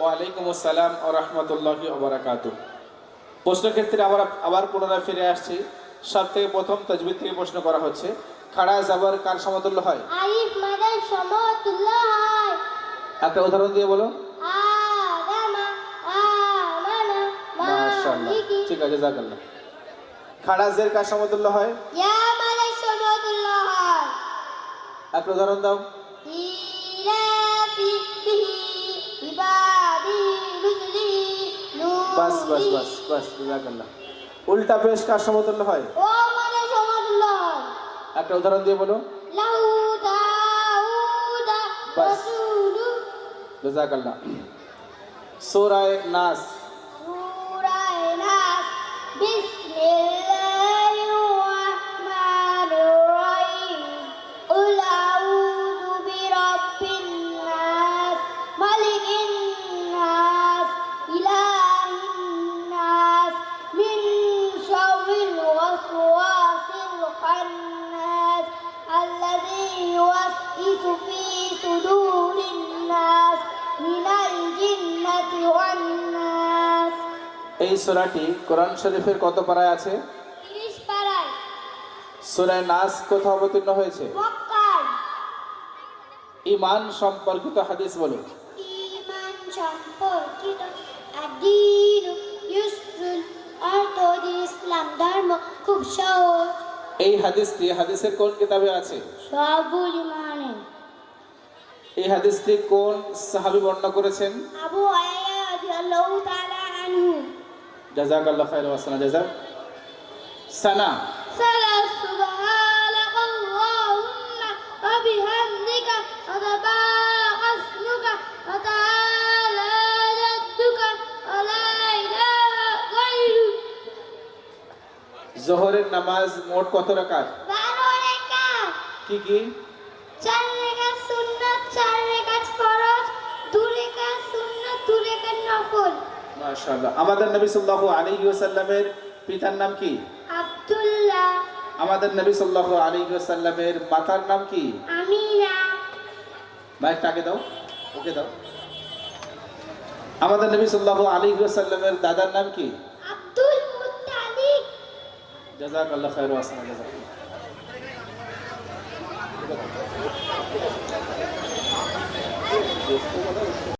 ওয়ালাইকুম আসসালাম ওয়া রাহমাতুল্লাহি ওয়া বারাকাতুহু। প্রশ্ন ক্ষেত্রে আবার পুনরায় ফিরে আসছি। সবথেকে প্রথম তাজবিদ থেকে প্রশ্ন করা হচ্ছে, খাড়া জাবার কার সমতুল্য হয়? আলিফ মাদের সমতুল্য হয়। একটা উদাহরণ দিয়ে বলো। আদামা আমানা মাশাআল্লাহ, মালিকি। ঠিক আছে, জাযাকাল্লাহ। খাড়া জের কার সমতুল্য হয়? ইয়া মাদের সমতুল্য হয়। একটা উদাহরণ দাও। ইলাফি বিহি ইবাদি রুসুলি বাস বাস বাস বাস, জাযাকাল্লাহ। উল্টা পেশ কার সমতুল্য হয়? ও মাদের সমতুল্য হয়। একটা উদাহরণ দিয়ে বলো। লাহু দাউদা বাস। রাসূলু। জাযাকাল্লাহ। সূরা নাস। সূরা নাস। বিসমিল্লাহির রাহমানির রাহিম। কুল আউযু বিরাব্বিন নাস মালিকিন নাস ইলাহিন নাস মিন শাররিল ওয়াসওয়াসিল খান্নাস আল্লাযী ইউওয়াসওয়িসু ফী সুদুরিন নাস মিনাল জিন্নাতি ওয়ান নাস। এই সূরাটি কোরআন শরীফের কত পারায় আছে? 30 পারায়। সূরা নাস কোথায় অবতীর্ণ হয়েছে? মক্কায়। ঈমান সম্পর্কিত হাদিস বলো। ঈমান সম্পর্কিত আদ-দীন ইউসরুন, অর্থ ইসলাম ধর্ম খুব সহজ। এই হাদিসটি হাদিসের কোন কিতাবে আছে? সবুল ইমানে। এই হাদিসটি কোন সাহাবী বর্ণনা করেছেন? আবু হুরায়রা রাদিয়াল্লাহু তাআলা আনহু। জাযাকাল্লাহ খাইর ওয়া সানা জাযা। সানা। সুবহানাকাল্লাহুম্মা ওয়া বিহামদিকা ওয়া তাবারাকা ইসমুকা ওয়া তাআলা জাদ্দুকা ওয়া লা ইলাহা গায়রুক। যোহরের নামাজ মোট কত রাকাত? 12 রাকাত। কি কি? 4 রাকাত সুন্নাত, 4 রাকাত ফরজ, 2 রাকাত সুন্নাত, 2 রাকাত নফল। মাশাআল্লাহ। আমাদের নবী সাল্লাল্লাহু আলাইহি ওয়াসাল্লামের পিতার নাম কি? আব্দুল্লাহ। আমাদের নবী সাল্লাল্লাহু আলাইহি ওয়াসাল্লামের মাতার নাম কি? আমিনা। মাইকটা আগে দাও, ওকে দাও। আমাদের নবী সাল্লাল্লাহু আলাইহি ওয়াসাল্লামের দাদার নাম কি? Abdul Muttalib. জাযাকাল্লাহ খাইর ওয়া সানা জাযা।